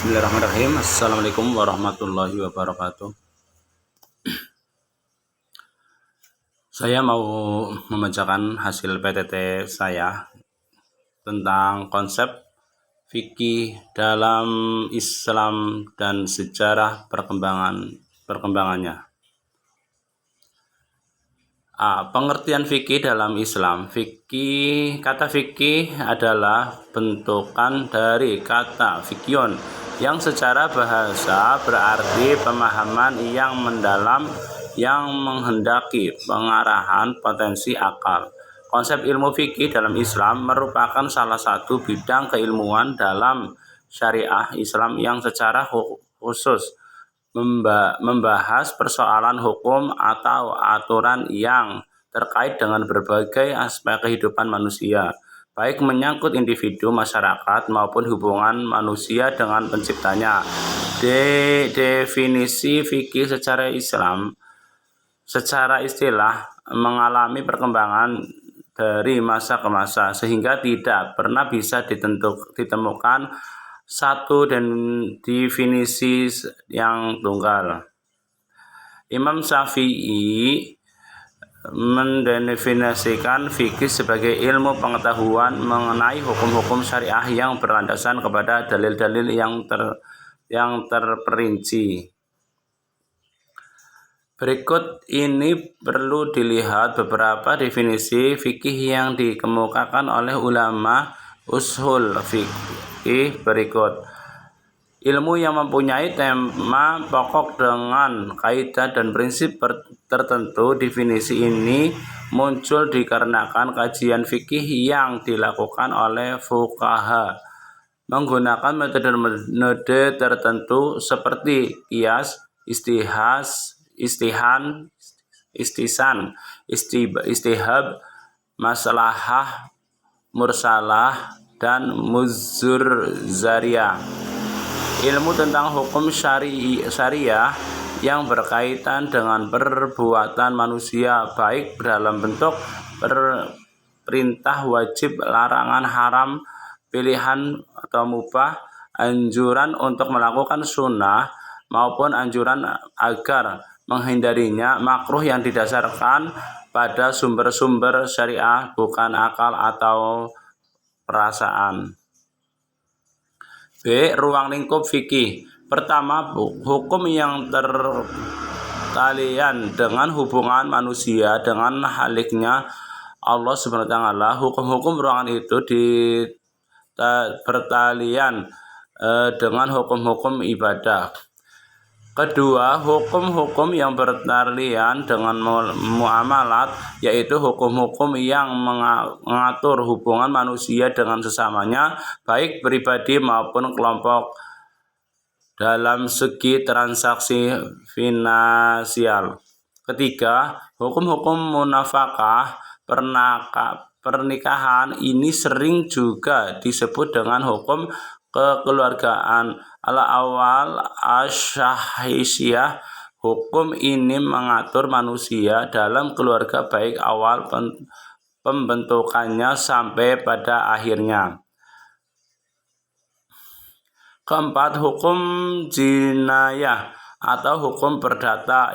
Bismillahirrahmanirrahim. Assalamualaikum warahmatullahi wabarakatuh. Saya mau membacakan hasil PTT saya tentang konsep fikih dalam Islam dan sejarah perkembangannya. Pengertian fikih dalam Islam. Kata fikih adalah bentukan dari kata fikion yang secara bahasa berarti pemahaman yang mendalam yang menghendaki pengarahan potensi akal. Konsep ilmu fikih dalam Islam merupakan salah satu bidang keilmuan dalam syariah Islam yang secara khusus membahas persoalan hukum atau aturan yang terkait dengan berbagai aspek kehidupan manusia, baik menyangkut individu, masyarakat, maupun hubungan manusia dengan penciptanya. Definisi fikih secara Islam secara istilah mengalami perkembangan dari masa ke masa sehingga tidak pernah bisa ditemukan satu dan definisi yang tunggal. Imam Syafi'i mendefinisikan fikih sebagai ilmu pengetahuan mengenai hukum-hukum syariah yang berlandasan kepada dalil-dalil yang terperinci. Berikut ini perlu dilihat beberapa definisi fikih yang dikemukakan oleh ulama ushul fikih berikut. Ilmu yang mempunyai tema pokok dengan kaidah dan prinsip tertentu. Definisi ini muncul dikarenakan kajian fikih yang dilakukan oleh fuqaha menggunakan metode tertentu seperti qiyas, istisan, istihab, maslahah mursalah, dan muzur zariyah. Ilmu tentang hukum syariah yang berkaitan dengan perbuatan manusia, baik dalam bentuk perintah wajib, larangan haram, pilihan atau mubah, anjuran untuk melakukan sunnah, maupun anjuran agar menghindarinya, makruh yang didasarkan pada sumber-sumber syariah, bukan akal atau perasaan. B. Ruang lingkup fikih. Pertama, hukum yang terkalian dengan hubungan manusia dengan haliknya Allah Subhanahu wa taala. Hukum-hukum ruangan itu bertalian dengan hukum-hukum ibadah. Kedua, hukum-hukum yang bertalian dengan muamalat, yaitu hukum-hukum yang mengatur hubungan manusia dengan sesamanya, baik pribadi maupun kelompok dalam segi transaksi finansial. Ketiga, hukum-hukum munafakah pernikahan ini sering juga disebut dengan hukum kekeluargaan. Al-awal asyahisiyah. Hukum ini mengatur manusia dalam keluarga baik awal pembentukannya sampai pada akhirnya. Keempat, hukum jinayah atau hukum perdata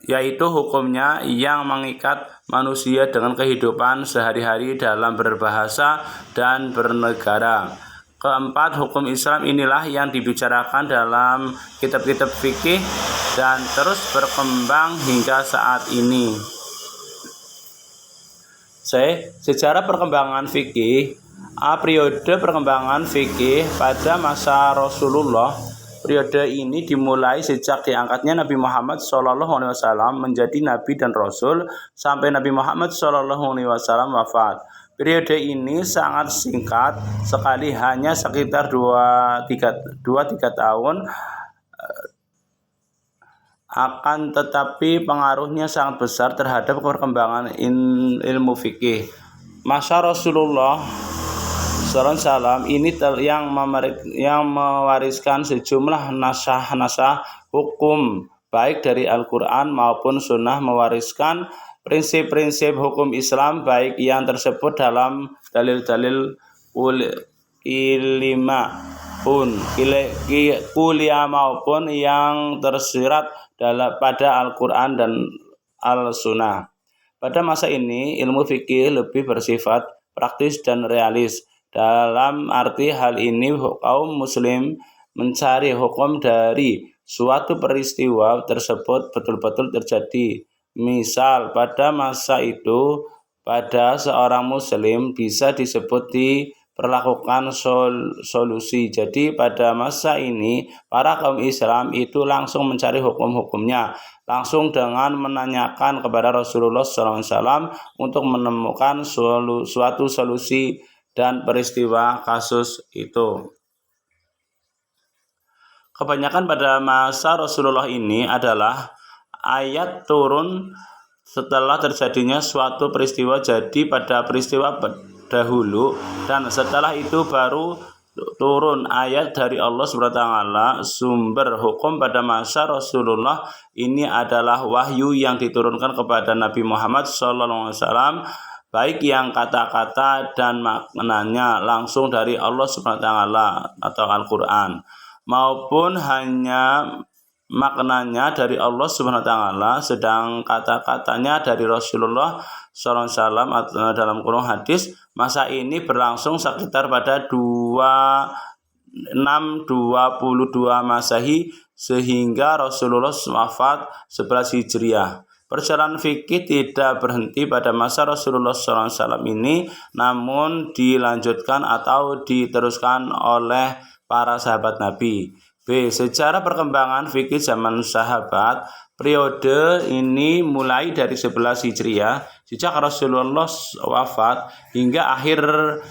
yaitu hukumnya yang mengikat manusia dengan kehidupan sehari-hari dalam berbahasa dan bernegara. Keempat, hukum Islam inilah yang dibicarakan dalam kitab-kitab fikih dan terus berkembang hingga saat ini. C. Sejarah perkembangan fikih. Periode perkembangan fikih pada masa Rasulullah. Periode ini dimulai sejak diangkatnya Nabi Muhammad SAW menjadi Nabi dan Rasul sampai Nabi Muhammad SAW wafat. Periode ini sangat singkat sekali, hanya sekitar 2-3 tahun. Akan tetapi pengaruhnya sangat besar terhadap perkembangan ilmu fikih. Masa Rasulullah SAW ini yang mewariskan sejumlah nasah hukum baik dari Al-Quran maupun Sunnah, mewariskan prinsip-prinsip hukum Islam baik yang tersebut dalam dalil-dalil kuliah maupun yang tersirat pada Al-Quran dan Al-Sunnah. Pada masa ini, ilmu fikih lebih bersifat praktis dan realis. Dalam arti hal ini, kaum muslim mencari hukum dari suatu peristiwa tersebut betul-betul terjadi. Misal, pada masa itu, pada seorang muslim bisa disebut diperlakukan solusi. Jadi pada masa ini, para kaum Islam itu langsung mencari hukum-hukumnya, langsung dengan menanyakan kepada Rasulullah SAW untuk menemukan suatu solusi dan peristiwa kasus itu. Kebanyakan pada masa Rasulullah ini adalah ayat turun setelah terjadinya suatu peristiwa, jadi pada peristiwa dahulu, dan setelah itu baru turun ayat dari Allah SWT. Sumber hukum pada masa Rasulullah ini adalah wahyu yang diturunkan kepada Nabi Muhammad SAW, baik yang kata-kata dan maknanya langsung dari Allah SWT atau Al-Quran, maupun hanya maknanya dari Allah SWT, sedang kata-katanya dari Rasulullah SAW dalam kurung hadis. Masa ini berlangsung sekitar pada 622 Masehi sehingga Rasulullah wafat 11 Hijriah. Perjalanan fikih tidak berhenti pada masa Rasulullah SAW ini, namun dilanjutkan atau diteruskan oleh para sahabat Nabi. B. Sejarah perkembangan fikih zaman sahabat. Periode ini mulai dari 11 Hijriah, sejak Rasulullah wafat, hingga akhir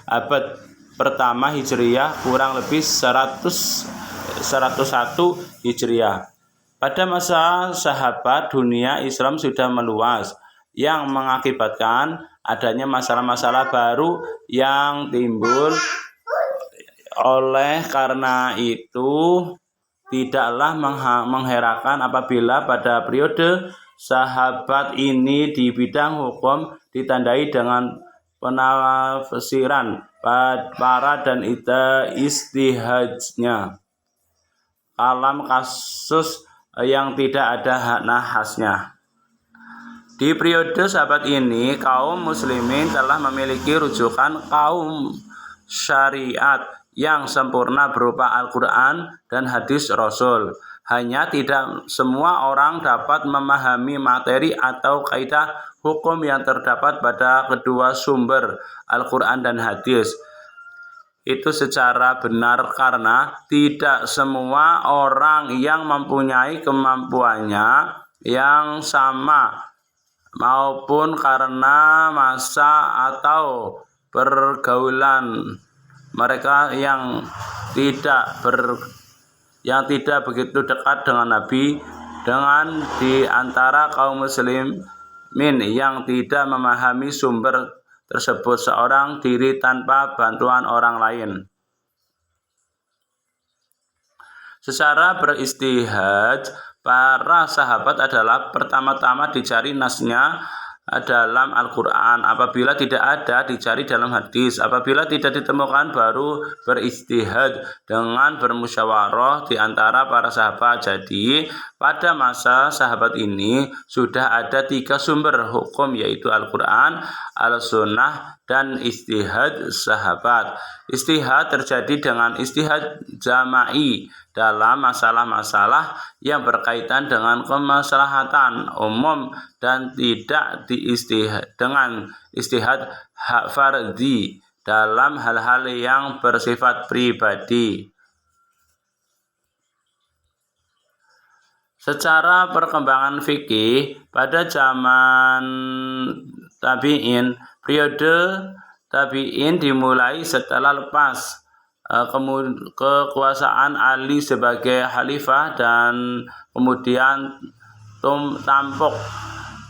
abad pertama Hijriah, kurang lebih 101 Hijriah. Pada masa sahabat, dunia Islam sudah meluas, yang mengakibatkan adanya masalah-masalah baru yang timbul. Oleh karena itu, tidaklah mengherankan apabila pada periode sahabat ini di bidang hukum ditandai dengan penafsiran para dan istihadnya, kalam kasus yang tidak ada nahasnya. Di periode sahabat ini, kaum muslimin telah memiliki rujukan kaum syariat yang sempurna berupa Al-Quran dan hadis Rasul. Hanya tidak semua orang dapat memahami materi atau kaidah hukum yang terdapat pada kedua sumber, Al-Quran dan hadis itu secara benar, karena tidak semua orang yang mempunyai kemampuannya yang sama, maupun karena masa atau pergaulan mereka yang tidak begitu dekat dengan Nabi. Dengan di antara kaum muslimin yang tidak memahami sumber tersebut seorang diri tanpa bantuan orang lain. Secara beristihad, para sahabat adalah pertama-tama dicari nasnya dalam Al-Quran. Apabila tidak ada, dicari dalam hadis. Apabila tidak ditemukan, baru beristihad dengan bermusyawarah di antara para sahabat. Jadi, pada masa sahabat ini sudah ada 3 sumber hukum, yaitu Al-Quran, Al-Sunnah, dan istihad sahabat. Istihad terjadi dengan istihad jama'i dalam masalah-masalah yang berkaitan dengan kemaslahatan umum, dan tidak dengan istihad fardhi dalam hal-hal yang bersifat pribadi. Secara perkembangan fikih pada zaman tabi'in, periode tabi'in dimulai setelah lepas kekuasaan Ali sebagai khalifah, dan kemudian tampuk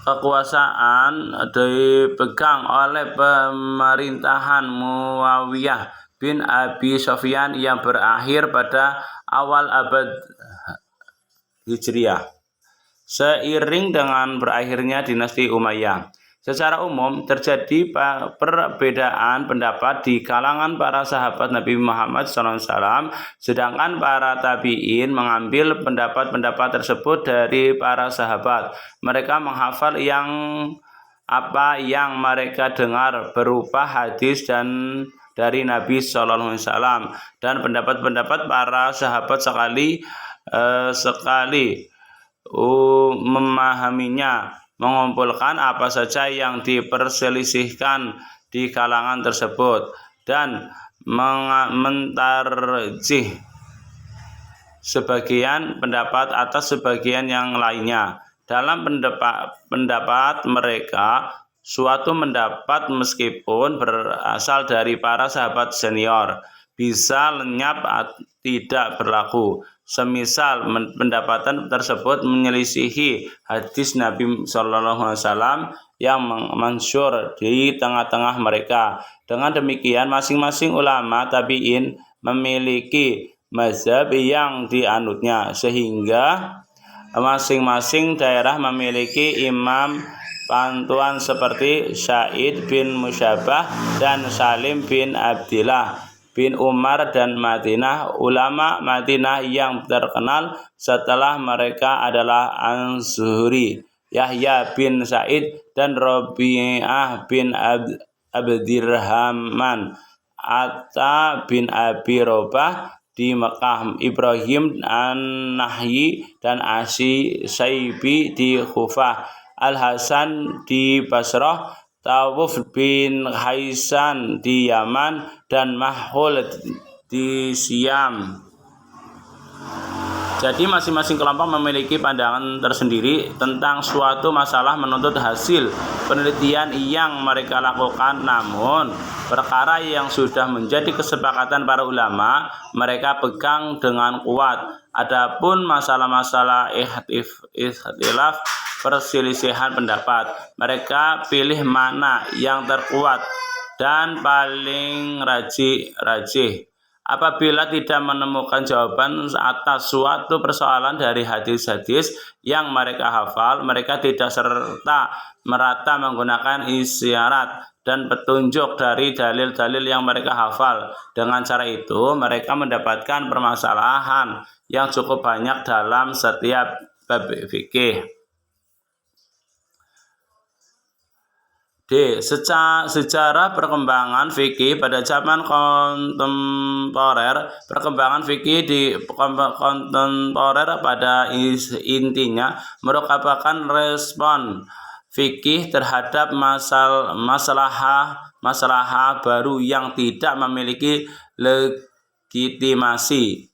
kekuasaan dipegang oleh pemerintahan Muawiyah bin Abi Sufyan yang berakhir pada awal abad Hijriah, seiring dengan berakhirnya dinasti Umayyah. Secara umum terjadi perbedaan pendapat di kalangan para sahabat Nabi Muhammad SAW, sedangkan para tabi'in mengambil pendapat-pendapat tersebut dari para sahabat. Mereka menghafal apa yang mereka dengar berupa hadis dan dari Nabi SAW, dan pendapat-pendapat para sahabat sekali memahaminya, mengumpulkan apa saja yang diperselisihkan di kalangan tersebut, dan mentarjih sebagian pendapat atas sebagian yang lainnya. Dalam pendapat mereka, suatu pendapat meskipun berasal dari para sahabat senior bisa lenyap atau tidak berlaku. Semisal pendapatan tersebut menyelisihi hadis Nabi SAW yang masyhur di tengah-tengah mereka. Dengan demikian, masing-masing ulama tabi'in memiliki mazhab yang dianutnya, sehingga masing-masing daerah memiliki imam pantuan seperti Sa'id bin Musyabah dan Salim bin Abdillah bin Umar dan Madinah. Ulama Madinah yang terkenal setelah mereka adalah An-Zuhri, Yahya bin Sa'id, dan Rabi'ah bin Abdirrahman, Atta bin Abi Robah di Mekah, Ibrahim An-Nahyi dan Saibi di Kufah, Al-Hasan di Basrah, Tawuf bin Haisan di Yaman, dan Mahul di Syam. Jadi masing-masing kelompok memiliki pandangan tersendiri tentang suatu masalah menuntut hasil penelitian yang mereka lakukan. Namun perkara yang sudah menjadi kesepakatan para ulama mereka pegang dengan kuat. Adapun masalah-masalah ikhtilaf, perselisihan pendapat, mereka pilih mana yang terkuat dan paling rajih. Apabila tidak menemukan jawaban atas suatu persoalan dari hadis-hadis yang mereka hafal, mereka tidak serta merata menggunakan isyarat dan petunjuk dari dalil-dalil yang mereka hafal. Dengan cara itu, mereka mendapatkan permasalahan yang cukup banyak dalam setiap bab fikih. D. Secara perkembangan fikih pada zaman kontemporer. Perkembangan fikih di kontemporer pada intinya merupakan respon fikih terhadap masalah baru yang tidak memiliki legitimasi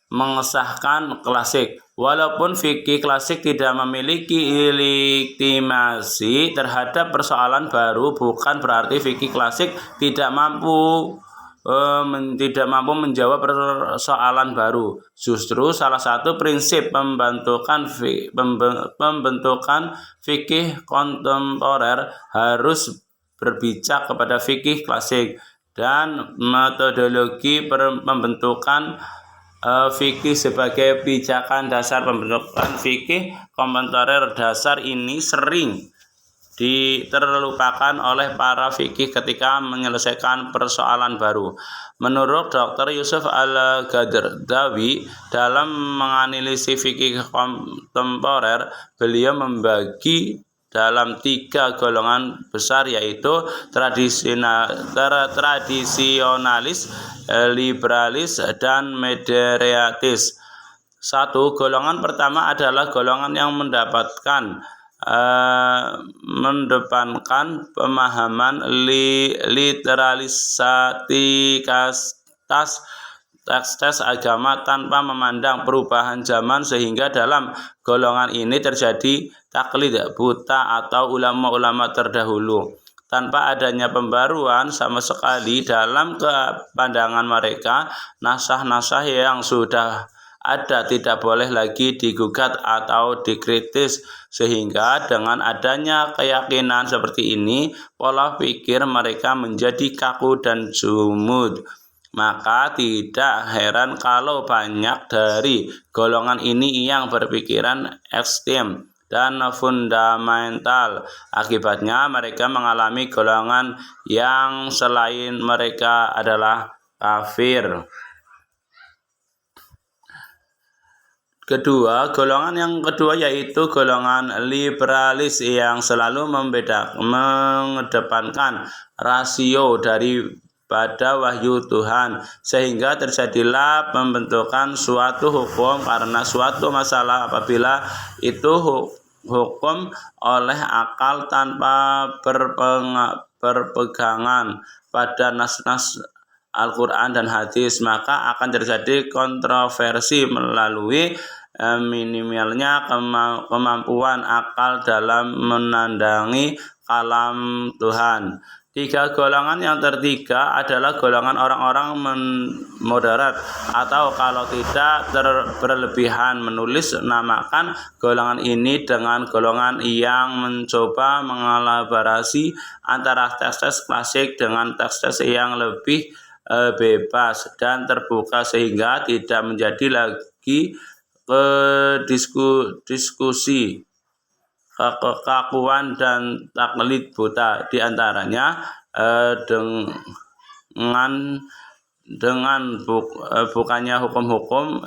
mengesahkan klasik. Walaupun fikih klasik tidak memiliki legitimasi terhadap persoalan baru, bukan berarti fikih klasik tidak mampu menjawab persoalan baru. Justru salah satu prinsip pembentukan fikih kontemporer harus berpijak kepada fikih klasik, dan metodologi pembentukan fikih sebagai pijakan dasar pembentukan fikih kontemporer. Dasar ini sering terlupakan oleh para fikih ketika menyelesaikan persoalan baru. Menurut Dr. Yusuf Al-Gardawi, dalam menganalisis fikih kontemporer, beliau membagi dalam 3 golongan besar, yaitu tradisionalis, liberalis, dan moderatis. 1. Golongan pertama adalah golongan yang mendepankan pemahaman literalistikas teks agama tanpa memandang perubahan zaman, sehingga dalam golongan ini terjadi taklid buta atau ulama-ulama terdahulu tanpa adanya pembaruan sama sekali. Dalam pandangan mereka, nasah-nasah yang sudah ada tidak boleh lagi digugat atau dikritis, sehingga dengan adanya keyakinan seperti ini, pola pikir mereka menjadi kaku dan jumud. Maka tidak heran kalau banyak dari golongan ini yang berpikiran ekstrem dan fundamental. Akibatnya mereka mengalami golongan yang selain mereka adalah kafir. Golongan yang kedua yaitu golongan liberalis yang selalu mengedepankan rasio daripada wahyu Tuhan, sehingga terjadilah pembentukan suatu hukum karena suatu masalah apabila itu hukum oleh akal tanpa berpegangan pada nas-nas Al-Quran dan hadis, maka akan terjadi kontroversi melalui minimalnya kemampuan akal dalam menandangi kalam Tuhan. Golongan yang ketiga adalah golongan orang-orang moderat, atau kalau tidak berlebihan menulis namakan golongan ini dengan golongan yang mencoba mengelaborasi antara teks-teks klasik dengan teks-teks yang lebih bebas dan terbuka, sehingga tidak menjadi lagi diskusi kekakuan dan taklid buta, diantaranya dengan bukannya hukum-hukum,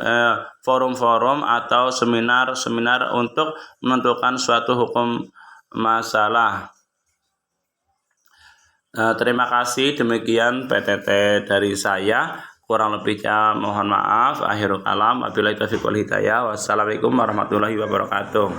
forum-forum atau seminar-seminar untuk menentukan suatu hukum masalah. Terima kasih, demikian PTT dari saya. Kurang lebihnya mohon maaf. Akhirul kalam, wabillahi taufiq wal hidayah. Wassalamualaikum warahmatullahi wabarakatuh.